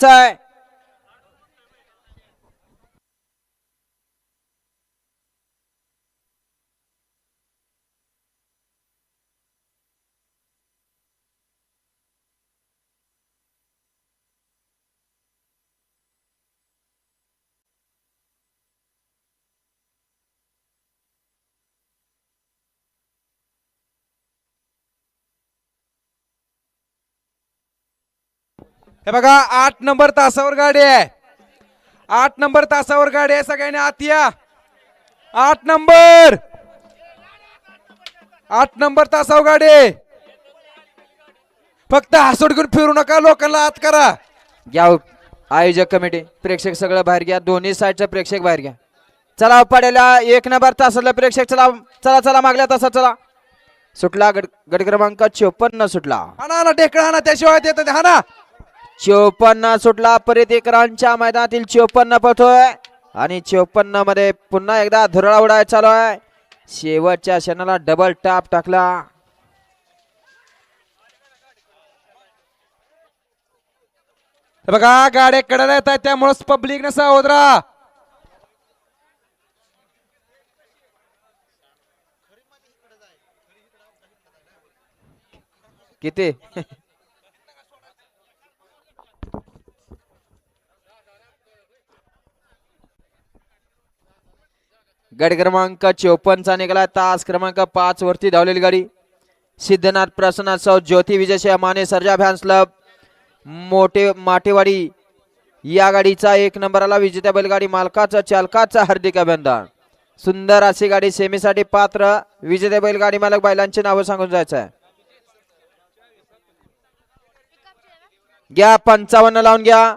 आहे. हे बघा 8 नंबर तासावर गाडी आहे. 8 नंबर तासावर गाडी आहे. सगळ्यांनी आत या. 8 नंबर 8 नंबर तासावर गाडी आहे. फक्त हासोड घेऊन फिरू नका, लोकांना आत करा. घ्या आयोजक कमिटी, प्रेक्षक सगळं बाहेर घ्या. दोन्ही साईडचे प्रेक्षक बाहेर घ्या. चला पडेला 1 नंबर तासाला प्रेक्षक. चला चला चला मागल्या तासा चला. सुटला गट क्रमांक 54 सुटला. हाना ना ढेकळा हाना, त्याशिवाय देत हाना. 54 सुटला. परत एक रांच्या मैदानातील 54 पळतोय आणि 54 मध्ये पुन्हा एकदा धुरळा उडाय चालू आहे. शेवटच्या क्षणाला डबल टाप टाकला. हे बघा गाड्या कडाला येत आहेत, त्यामुळे पब्लिक न सावध राहा. किती गट क्रमांक 54 चा निघाला. तास क्रमांक 5 वरती धावलेली गाडी सिद्धनाथ प्रसन्न सौ ज्योती विजय माने सर्जा फॅन्स क्लब माटेवाडी या गाडीचा 1 नंबरला विजेत्या बैलगाडी मालकाचं चालकाचं हार्दिक अभिनंदन. सुंदर अशी गाडी सेमीसाठी पात्र. विजेत्या बैलगाडी मालक बैलांची नावं सांगून जायचं आहे. घ्या 55 लावून घ्या.